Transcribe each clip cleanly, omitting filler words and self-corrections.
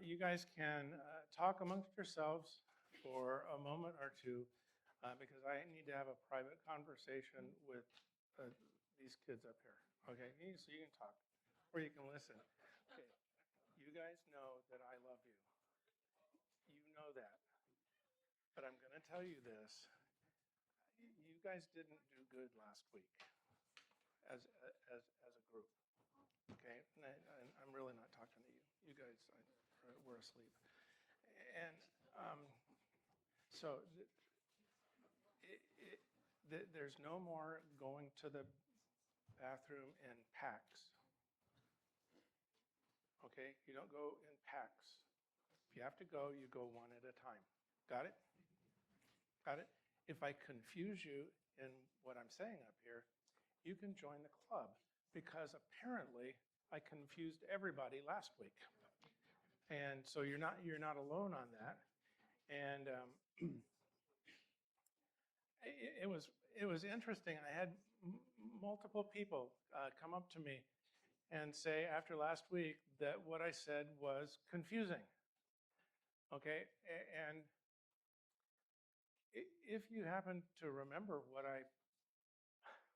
You guys can talk amongst yourselves for a moment or two because I need to have a private conversation with these kids up here. Okay, so you can talk or you can listen. Okay, you guys know that I love you. You know that. But I'm going to tell you this. You guys didn't do good last week as a group. Okay, I'm really not talking to you. You guys were asleep. And so there's no more going to the bathroom in packs. Okay, you don't go in packs. If you have to go, you go one at a time. Got it? Got it? If I confuse you in what I'm saying up here, you can join the club because apparently I confused everybody last week. And so you're not alone on that. And it was interesting. I had multiple people come up to me and say after last week that what I said was confusing. Okay, and if you happen to remember what I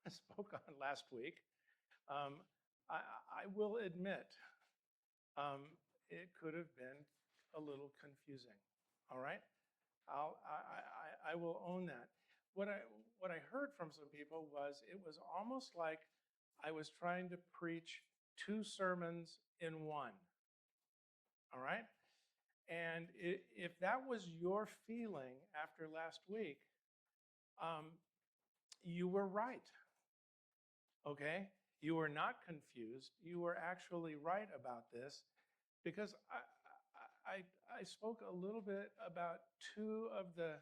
spoke on last week, I will admit it could have been a little confusing. All right, I will own that. What I heard from some people was it was almost like I was trying to preach two sermons in one. All right, and if that was your feeling after last week, you were right. Okay, you were not confused. You were actually right about this because I spoke a little bit about two of the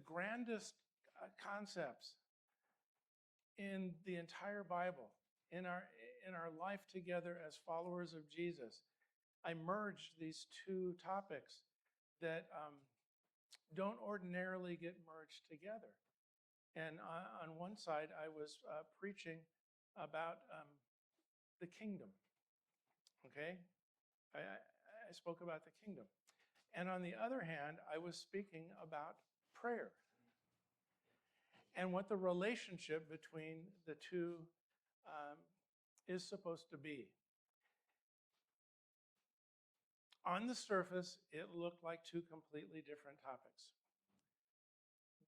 grandest concepts in the entire Bible, in our life together as followers of Jesus. I merged these two topics that don't ordinarily get merged together. And on one side, I was preaching about the kingdom. Okay, I spoke about the kingdom. And on the other hand, I was speaking about prayer and what the relationship between the two is supposed to be. On the surface, it looked like two completely different topics.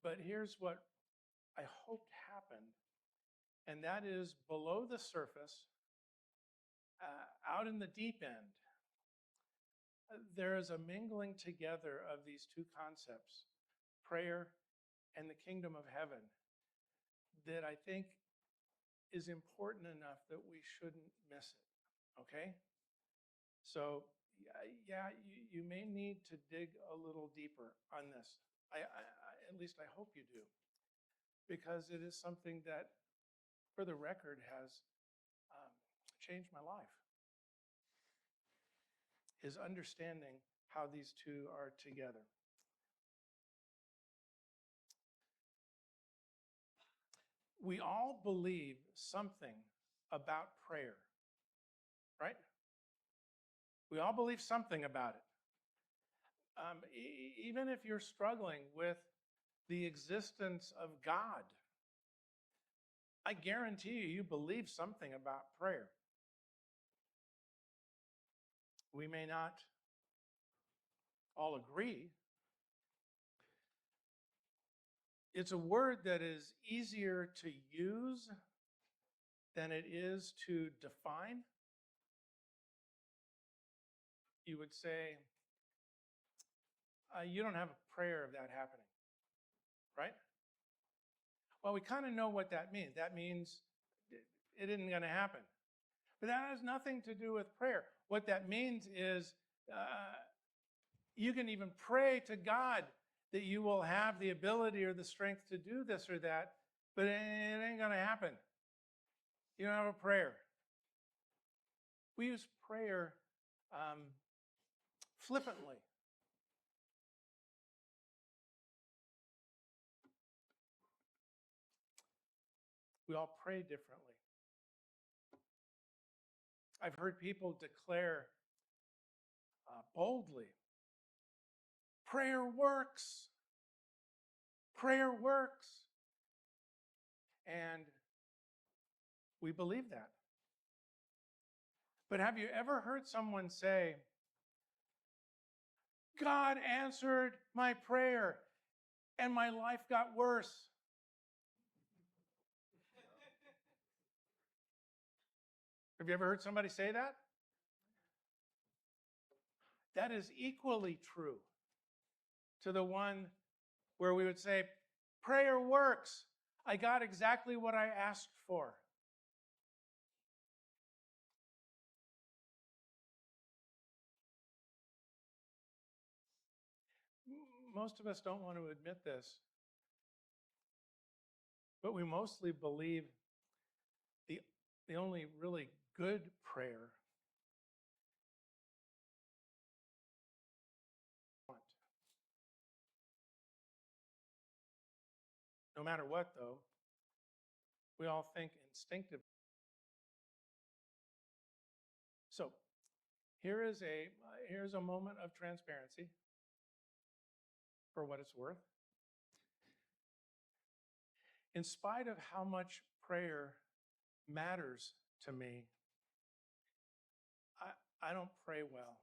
But here's what I hoped happened, and that is below the surface, out in the deep end, there is a mingling together of these two concepts, prayer and the kingdom of heaven, that I think is important enough that we shouldn't miss it, okay? So yeah, you may need to dig a little deeper on this. At least I hope you do, because it is something that, for the record, has changed my life, is understanding how these two are together. We all believe something about prayer, right? We all believe something about it. Even if you're struggling with the existence of God, I guarantee you believe something about prayer. We may not all agree. It's a word that is easier to use than it is to define. You would say, you don't have a prayer of that happening, right? Well, we kind of know what that means. That means it isn't going to happen. But that has nothing to do with prayer. What that means is you can even pray to God that you will have the ability or the strength to do this or that, but it ain't going to happen. You don't have a prayer. We use prayer flippantly. We all pray differently. I've heard people declare boldly, prayer works. Prayer works. And we believe that. But have you ever heard someone say, God answered my prayer and my life got worse? Have you ever heard somebody say that? That is equally true to the one where we would say, prayer works. I got exactly what I asked for. Most of us don't want to admit this, but we mostly believe the only really good prayer no matter what, though, we all think instinctively. So here's a moment of transparency for what it's worth. In spite of how much prayer matters to me, I don't pray well.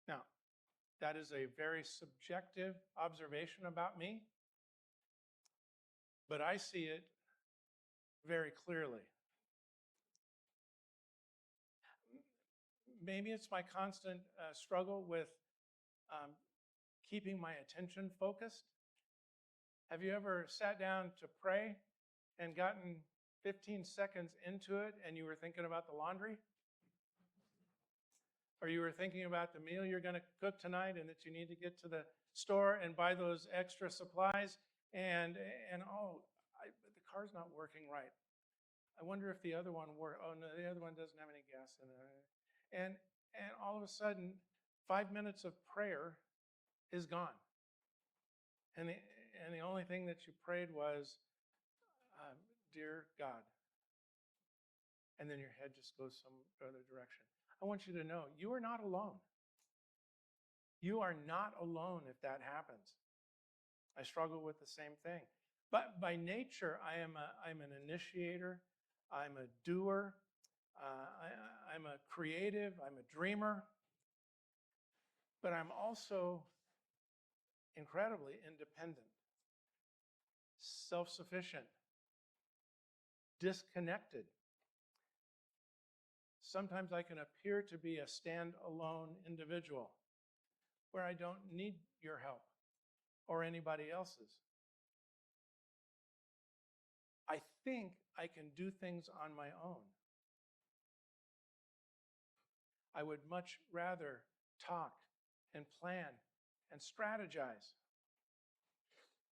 Now, that is a very subjective observation about me, but I see it very clearly. Maybe it's my constant struggle with keeping my attention focused. Have you ever sat down to pray and gotten 15 seconds into it and you were thinking about the laundry? Or you were thinking about the meal you're going to cook tonight and that you need to get to the store and buy those extra supplies and the car's not working right. I wonder if the other one works. Oh no, the other one doesn't have any gas in it. And all of a sudden, 5 minutes of prayer is gone. And the only thing that you prayed was, dear God. And then your head just goes some other direction. I want you to know, you are not alone. You are not alone if that happens. I struggle with the same thing. But by nature, I'm an initiator. I'm a doer. I'm a creative. I'm a dreamer. But I'm also incredibly independent, self-sufficient, disconnected. Sometimes I can appear to be a standalone individual where I don't need your help or anybody else's. I think I can do things on my own. I would much rather talk and plan and strategize.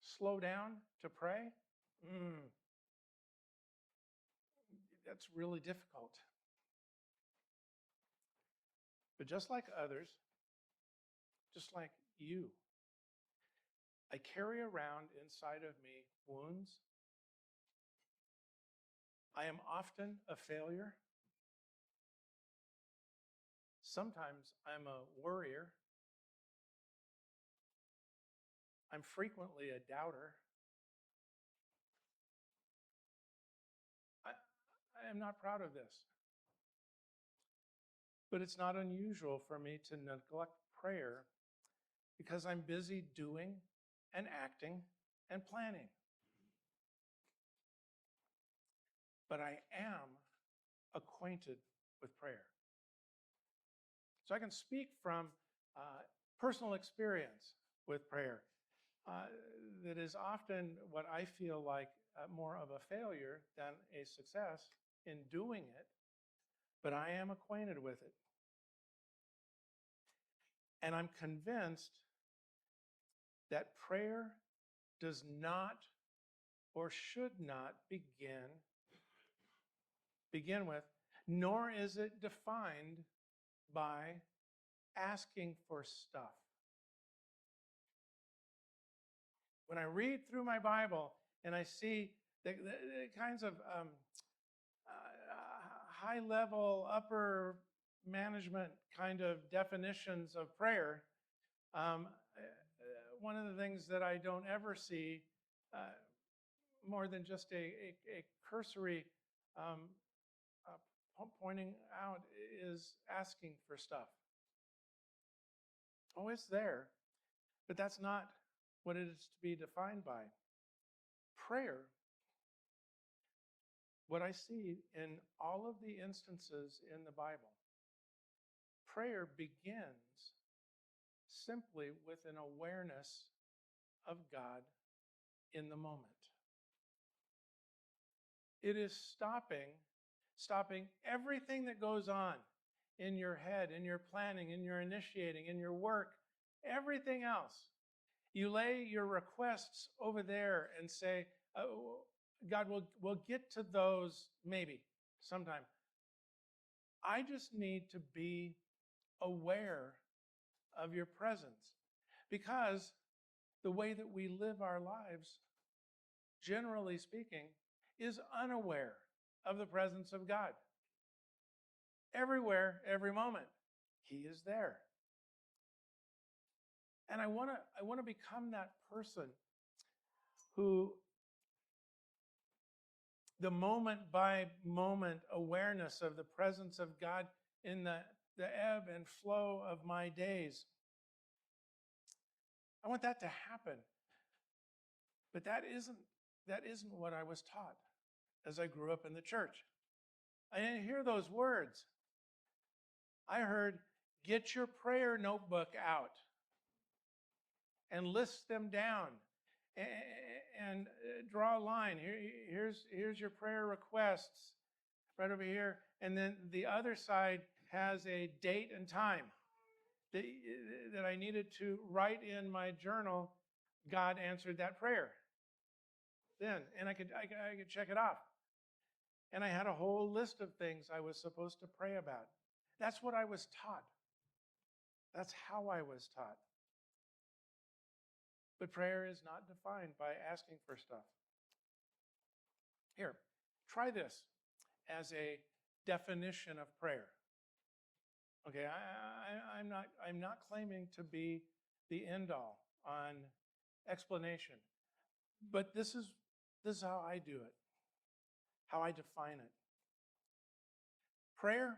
Slow down to pray? That's really difficult. But just like others, just like you, I carry around inside of me wounds. I am often a failure. Sometimes I'm a worrier. I'm frequently a doubter. I am not proud of this. But it's not unusual for me to neglect prayer because I'm busy doing and acting and planning. But I am acquainted with prayer. So I can speak from personal experience with prayer. That is often what I feel like more of a failure than a success in doing it, but I am acquainted with it. And I'm convinced that prayer does not or should not begin with, nor is it defined by asking for stuff. When I read through my Bible and I see the kinds of high-level, upper management kind of definitions of prayer, one of the things that I don't ever see more than just a cursory pointing out is asking for stuff. Oh, it's there, but that's not what it is to be defined by. Prayer, what I see in all of the instances in the Bible, prayer begins simply with an awareness of God in the moment. It is stopping everything that goes on in your head, in your planning, in your initiating, in your work, everything else. You lay your requests over there and say, God, we'll get to those maybe sometime. I just need to be aware of your presence, because the way that we live our lives, generally speaking, is unaware of the presence of God. Everywhere, every moment, He is there. And I want to become that person who, the moment by moment awareness of the presence of God in the ebb and flow of my days, I want that to happen. But that isn't what I was taught as I grew up in the church. I didn't hear those words. I heard, get your prayer notebook out and list them down and draw a line. Here's your prayer requests right over here. And then the other side has a date and time that I needed to write in my journal. God answered that prayer then, and I could check it off. And I had a whole list of things I was supposed to pray about. That's what I was taught. That's how I was taught. But prayer is not defined by asking for stuff. Here, try this as a definition of prayer. Okay, I'm not claiming to be the end all on explanation, but this is how I do it, how I define it. Prayer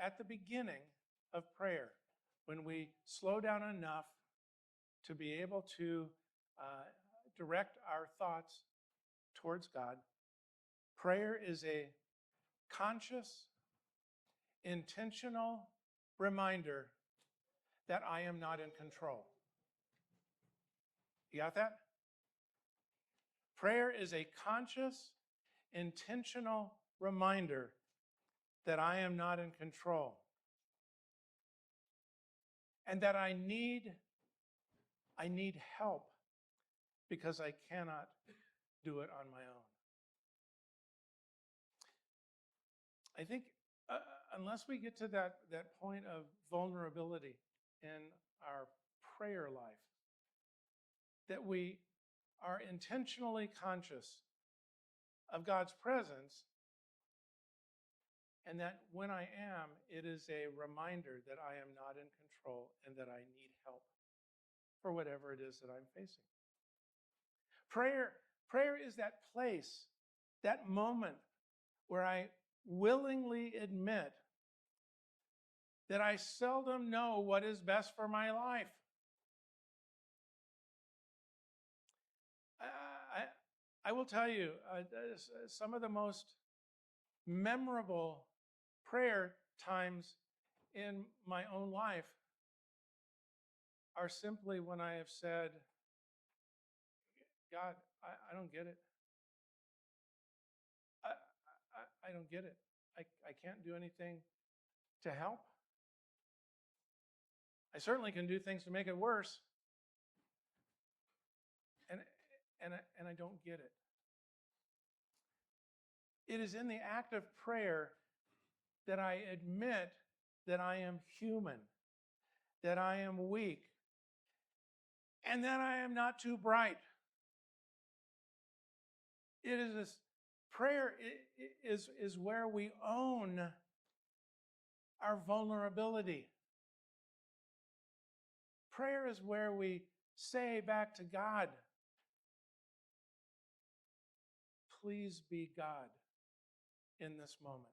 at the beginning of prayer, when we slow down enough to be able to direct our thoughts towards God, prayer is a conscious, intentional reminder that I am not in control. You got that? Prayer is a conscious, intentional reminder that I am not in control, and that I need help because I cannot do it on my own. I think unless we get to that point of vulnerability in our prayer life, that we are intentionally conscious of God's presence, and that when I am, it is a reminder that I am not in control and that I need help for whatever it is that I'm facing. Prayer is that place, that moment where I willingly admit that I seldom know what is best for my life. I will tell you, some of the most memorable prayer times in my own life are simply when I have said, God, I don't get it. I don't get it. I can't do anything to help. I certainly can do things to make it worse. And I don't get it. It is in the act of prayer that I admit that I am human, that I am weak, and that I am not too bright. It is this Prayer is where we own our vulnerability. Prayer is where we say back to God, please be God in this moment.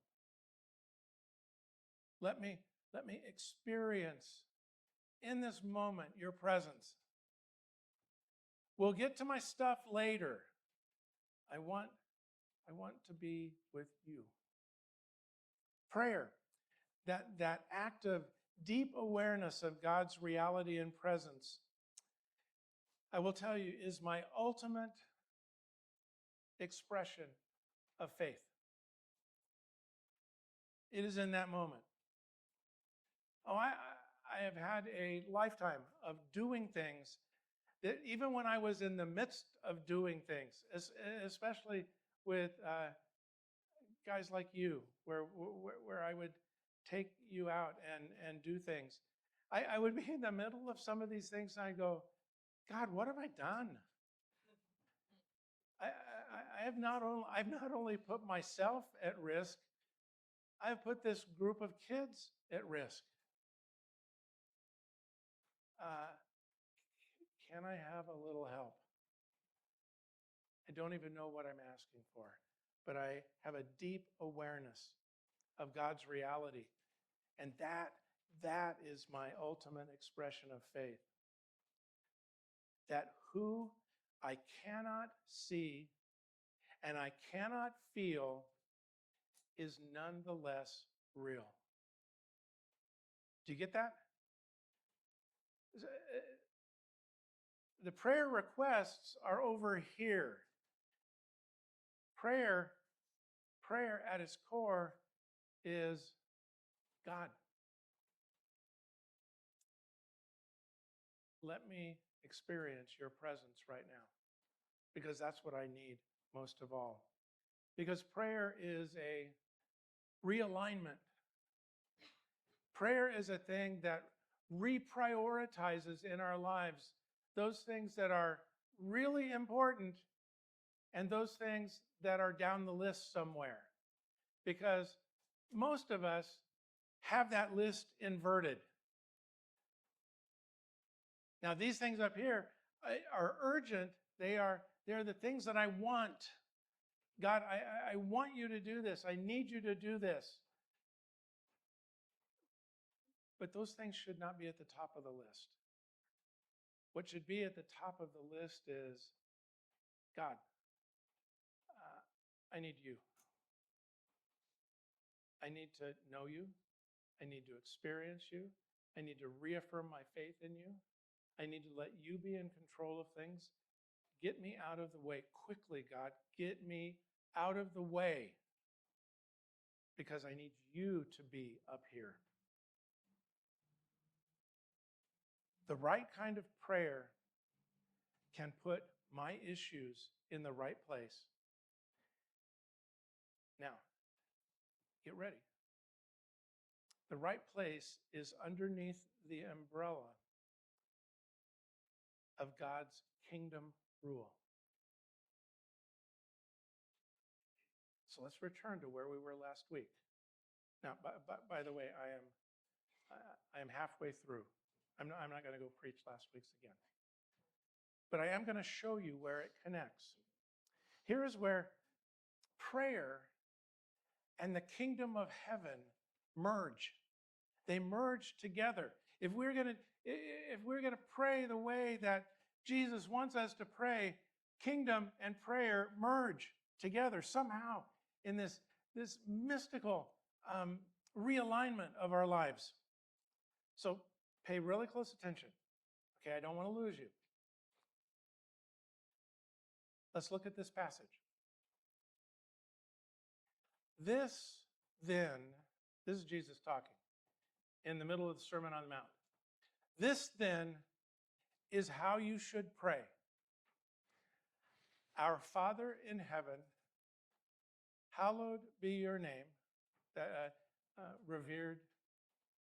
Let me experience in this moment your presence. We'll get to my stuff later. I want to be with you. Prayer, that act of deep awareness of God's reality and presence, I will tell you, is my ultimate expression of faith. It is in that moment. Oh, I have had a lifetime of doing things that even when I was in the midst of doing things, especially with guys like you, where I would take you out and do things, I would be in the middle of some of these things and I'd go, God, what have I done? I've not only put myself at risk, I've put this group of kids at risk. Can I have a little help? I don't even know what I'm asking for, but I have a deep awareness of God's reality. And that is my ultimate expression of faith. That who I cannot see and I cannot feel is nonetheless real. Do you get that? The prayer requests are over here. Prayer at its core is God. Let me experience your presence right now, because that's what I need most of all. Because prayer is a realignment. Prayer is a thing that reprioritizes in our lives those things that are really important and those things that are down the list somewhere. Because most of us have that list inverted. Now, these things up here are urgent. They're the things that I want. God, I want you to do this. I need you to do this. But those things should not be at the top of the list. What should be at the top of the list is, God, I need you. I need to know you. I need to experience you. I need to reaffirm my faith in you. I need to let you be in control of things. Get me out of the way quickly, God. Get me out of the way, because I need you to be up here. The right kind of prayer can put my issues in the right place. Now, get ready. The right place is underneath the umbrella of God's kingdom rule. So let's return to where we were last week. Now, by the way, I am halfway through. I'm not going to go preach last week's again. But I am going to show you where it connects. Here is where prayer and the kingdom of heaven merge. They merge together. If we're going to pray the way that Jesus wants us to pray, kingdom and prayer merge together somehow in this mystical realignment of our lives. So pay really close attention. Okay, I don't want to lose you. Let's look at this passage. This is Jesus talking in the middle of the Sermon on the Mount. This then is how you should pray. Our Father in heaven, hallowed be your name. Revered.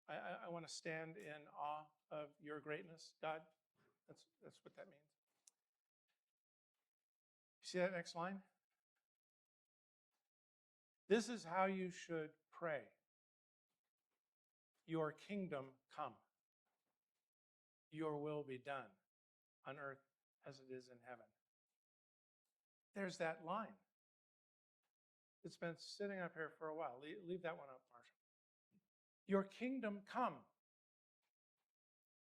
I want to stand in awe of your greatness, God. That's what that means. You see that next line? This is how you should pray. Your kingdom come. Your will be done on earth as it is in heaven. There's that line. It's been sitting up here for a while. Leave that one up, Marshall. Your kingdom come.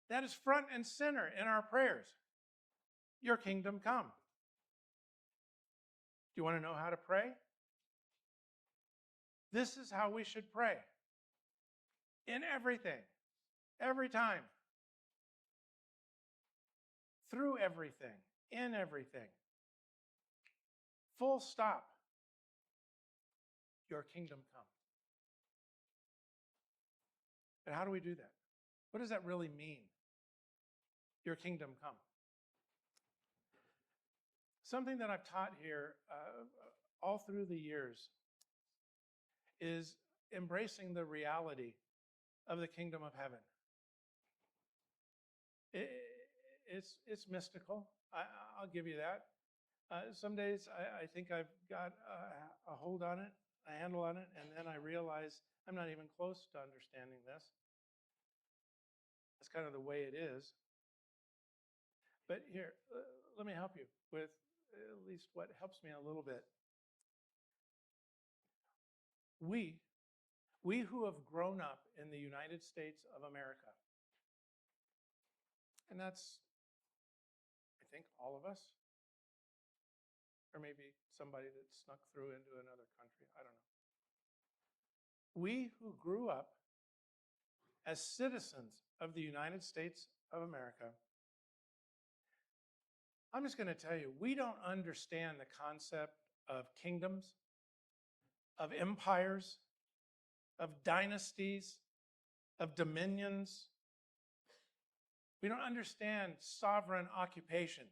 That is front and center in our prayers. Your kingdom come. Do you want to know how to pray? This is how we should pray. In everything. Every time. Through everything. In everything. Full stop. Your kingdom come. But how do we do that? What does that really mean? Your kingdom come. Something that I've taught here all through the years is embracing the reality of the kingdom of heaven. It's mystical. I'll give you that. Some days I think I've got a hold on it, a handle on it, and then I realize I'm not even close to understanding this. That's kind of the way it is. But here, let me help you with at least what helps me a little bit. We who have grown up in the United States of America, and that's, I think, all of us, or maybe somebody that snuck through into another country, I don't know. We who grew up as citizens of the United States of America, I'm just going to tell you, we don't understand the concept of kingdoms, of empires, of dynasties, of dominions. We don't understand sovereign occupation.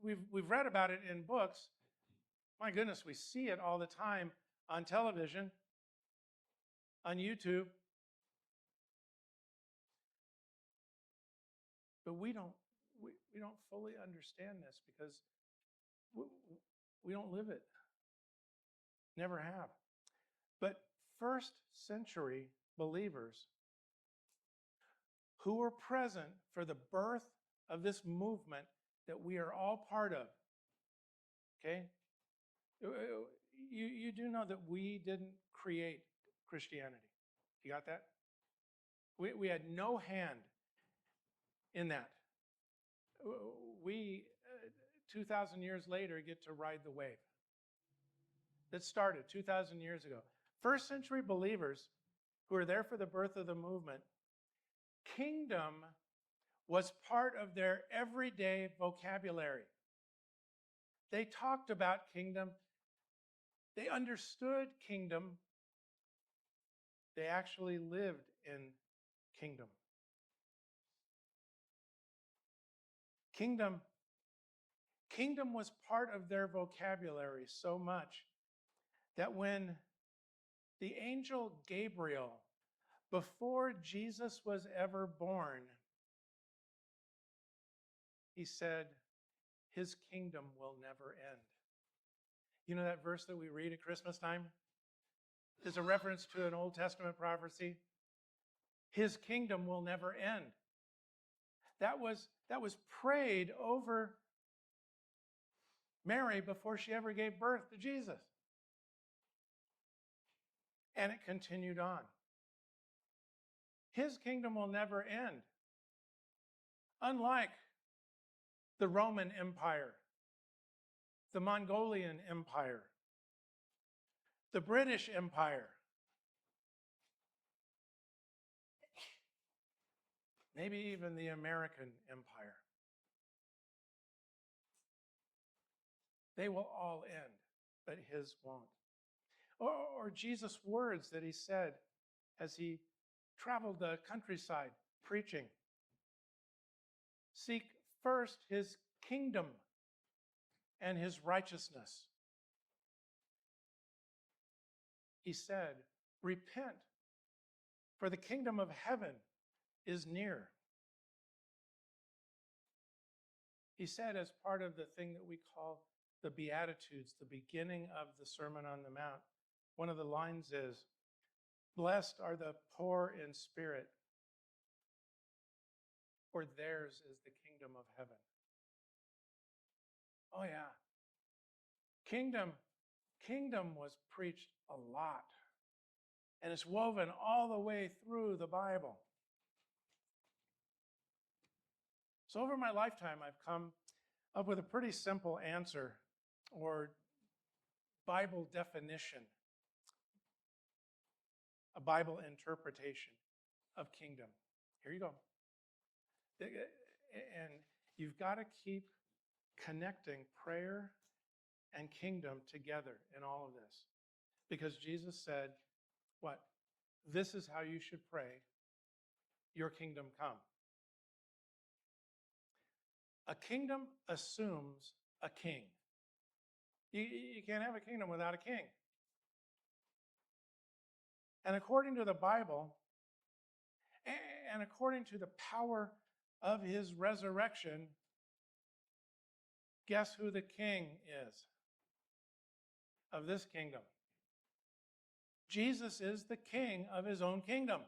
We've read about it in books. My goodness, we see it all the time on television, on YouTube. But we don't fully understand this because we don't live it. Never have. But first century believers who were present for the birth of this movement that we are all part of, okay? You do know that we didn't create Christianity. You got that? We had no hand in that. We, 2,000 years later, get to ride the wave that started 2,000 years ago. First century believers who were there for the birth of the movement, kingdom was part of their everyday vocabulary. They talked about kingdom. They understood kingdom. They actually lived in kingdom. Kingdom was part of their vocabulary so much that when the angel Gabriel, before Jesus was ever born, he said, his kingdom will never end. You know that verse that we read at Christmas time? There's a reference to an Old Testament prophecy. His kingdom will never end. That was prayed over Mary before she ever gave birth to Jesus. And it continued on. His kingdom will never end. Unlike the Roman Empire, the Mongolian Empire, the British Empire, maybe even the American Empire. They will all end, but his won't. Or Jesus' words that he said as he traveled the countryside preaching. Seek first his kingdom and his righteousness. He said, repent, for the kingdom of heaven is near. He said, as part of the thing that we call the Beatitudes, the beginning of the Sermon on the Mount, one of the lines is, "Blessed are the poor in spirit, for theirs is the kingdom of heaven." Oh yeah. Kingdom was preached a lot. And it's woven all the way through the Bible. So over my lifetime, I've come up with a pretty simple answer or Bible definition, a Bible interpretation of kingdom. Here you go. And you've got to keep connecting prayer and kingdom together in all of this. Because Jesus said, what? This is how you should pray, your kingdom come. A kingdom assumes a king. You can't have a kingdom without a king. And according to the Bible, and according to the power of his resurrection, guess who the king is of this kingdom? Jesus is the king of his own kingdom.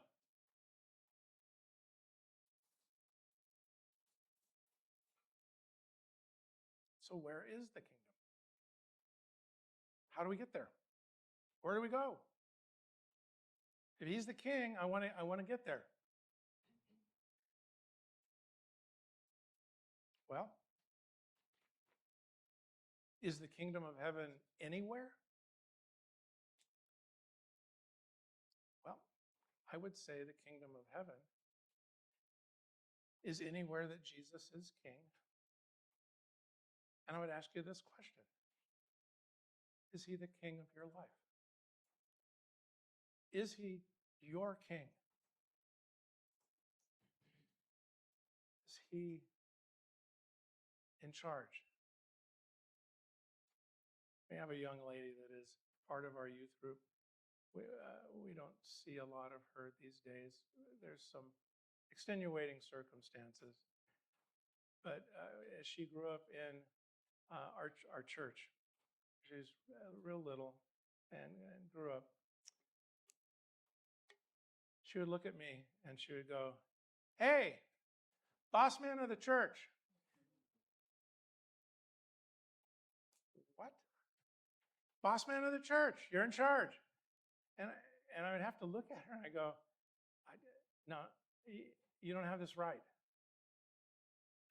So where is the kingdom? How do we get there? Where do we go? If he's the king, I want to get there. Well, is the kingdom of heaven anywhere? Well, I would say the kingdom of heaven is anywhere that Jesus is king. And I would ask you this question. Is he the king of your life? Is he your king? Is he in charge? We have a young lady that is part of our youth group. We don't see a lot of her these days. There's some extenuating circumstances. But as she grew up in our church, she was real little and grew up, she would look at me and she would go, "Hey, boss man of the church." What? Boss man of the church, you're in charge. And I would have to look at her and I go, "No, you don't have this right.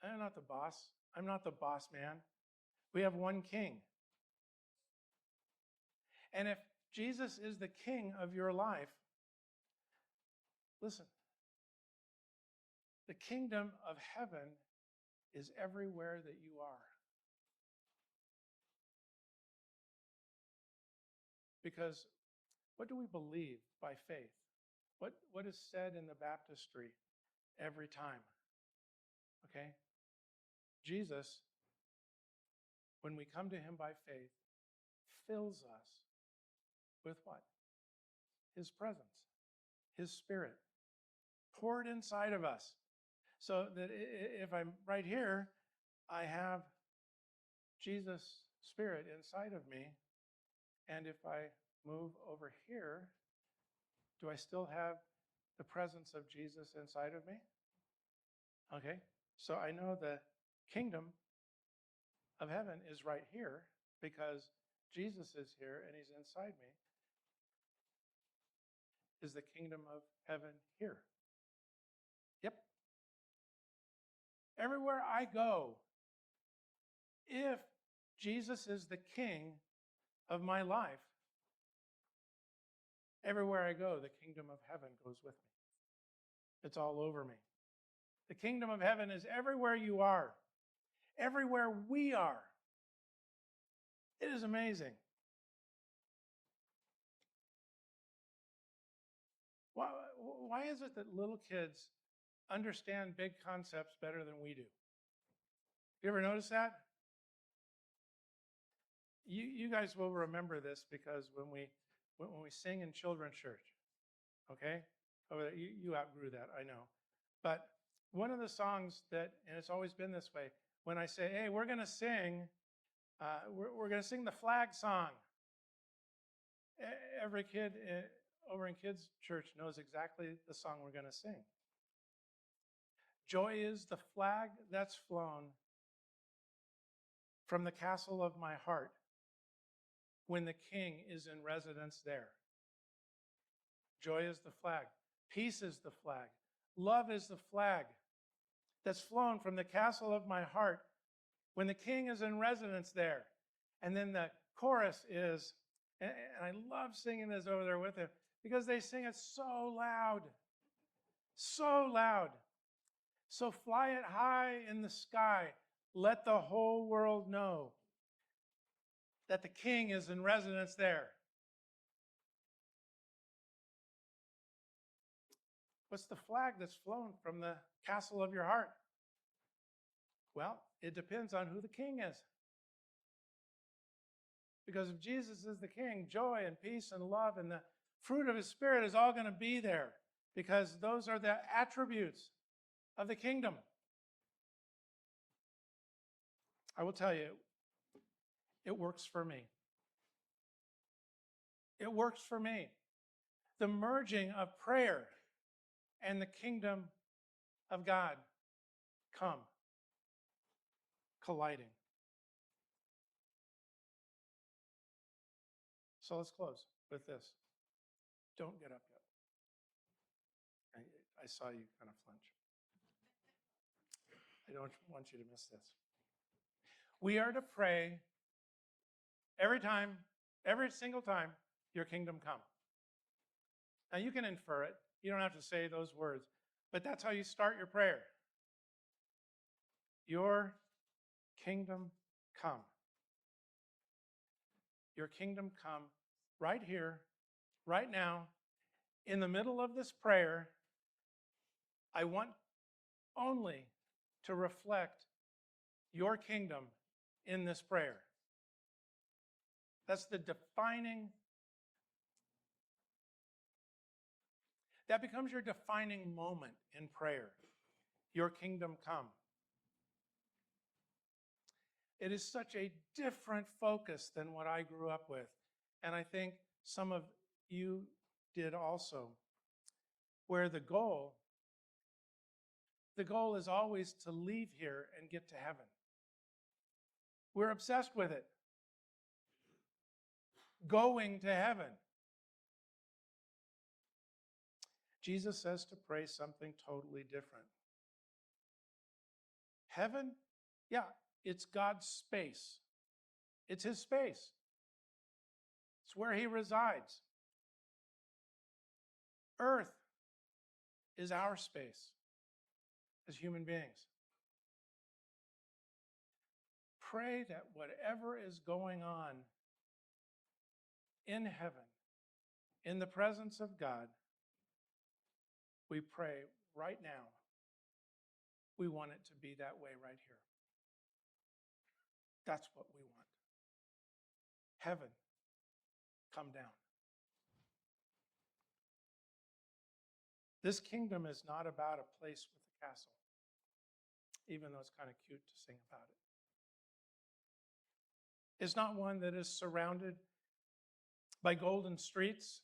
I'm not the boss. I'm not the boss man. We have one king. And if Jesus is the king of your life, listen, the kingdom of heaven is everywhere that you are. Because what do we believe by faith? What is said in the baptistry every time? Okay? Jesus, when we come to him by faith, fills us with what? His presence, his spirit, poured inside of us. So that if I'm right here, I have Jesus' spirit inside of me. And if I move over here, do I still have the presence of Jesus inside of me? Okay, so I know the kingdom of heaven is right here because Jesus is here and he's inside me. Is the kingdom of heaven here? Yep. Everywhere I go, if Jesus is the king of my life, everywhere I go, the kingdom of heaven goes with me. It's all over me. The kingdom of heaven is everywhere you are, everywhere we are. It is amazing. Why is it that little kids understand big concepts better than we do? You ever notice that? You guys will remember this because when we sing in children's church, okay? You outgrew that, I know. But one of the songs that, and it's always been this way, when I say, "Hey, we're going to sing We're going to sing the flag song. Every kid over in kids' church knows exactly the song we're going to sing. Joy is the flag that's flown from the castle of my heart when the King is in residence there. Joy is the flag. Peace is the flag. Love is the flag that's flown from the castle of my heart when the King is in residence there. And then the chorus is, and I love singing this over there with him, because they sing it so loud. So loud. So fly it high in the sky. Let the whole world know that the King is in residence there. What's the flag that's flown from the castle of your heart? Well, it depends on who the King is. Because if Jesus is the King, joy and peace and love and the fruit of his Spirit is all going to be there, because those are the attributes of the kingdom. I will tell you, it works for me. It works for me. The merging of prayer and the kingdom of God come colliding. So let's close with this. Don't get up yet. I saw you kind of flinch. I don't want you to miss this. We are to pray every single time, your kingdom come. Now you can infer it. You don't have to say those words, but that's how you start your prayer. Your kingdom come. Your kingdom come right here, right now, in the middle of this prayer. I want only to reflect your kingdom in this prayer. That's the defining, that becomes your defining moment in prayer. Your kingdom come. It is such a different focus than what I grew up with. And I think some of you did also, where the goal is always to leave here and get to heaven. We're obsessed with it. Going to heaven. Jesus says to pray something totally different. Heaven, yeah, it's God's space. It's his space. It's where he resides. Earth is our space as human beings. Pray that whatever is going on in heaven, in the presence of God, we pray right now. We want it to be that way right here. That's what we want. Heaven, come down. This kingdom is not about a place with a castle, even though it's kind of cute to sing about it. It's not one that is surrounded by golden streets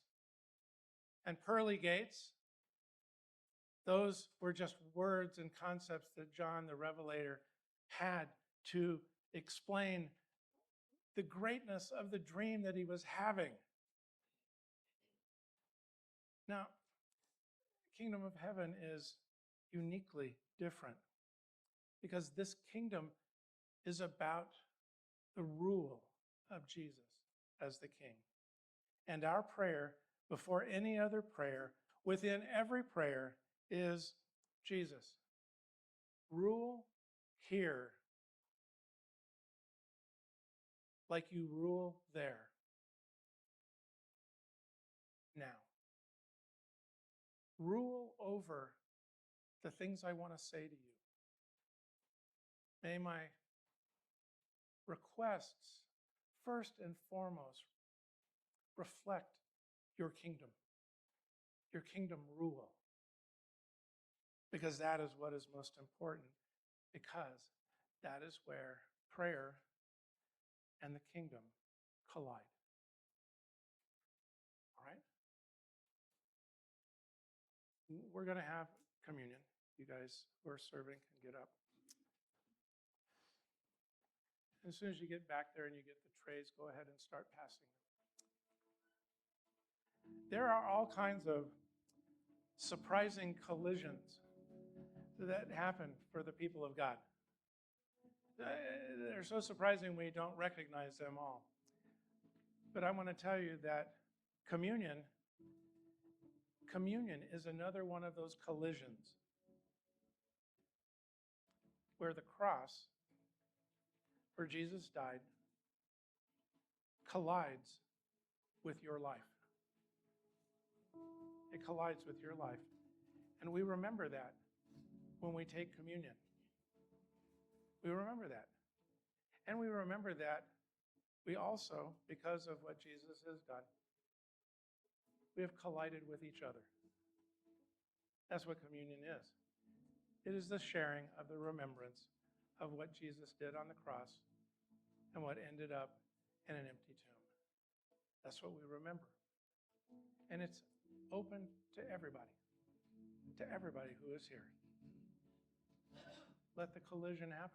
and pearly gates. Those were just words and concepts that John the Revelator had to explain the greatness of the dream that he was having. Now, the kingdom of heaven is uniquely different because this kingdom is about the rule of Jesus as the king. And our prayer, before any other prayer, within every prayer, is Jesus. Rule here like you rule there. Now. Rule over the things I want to say to you. May my requests, first and foremost, reflect your kingdom rule. Because that is what is most important, because that is where prayer and the kingdom collide. All right? We're going to have communion. You guys who are serving can get up. As soon as you get back there and you get the trays, go ahead and start passing them. There are all kinds of surprising collisions that happen for the people of God. They're so surprising we don't recognize them all. But I want to tell you that communion is another one of those collisions where the cross, where Jesus died, collides with your life. It collides with your life. And we remember that when we take communion. We remember that. And we remember that we also, because of what Jesus has done, we have collided with each other. That's what communion is. It is the sharing of the remembrance of what Jesus did on the cross and what ended up in an empty tomb. That's what we remember. And it's open to everybody who is here. Let the collision happen.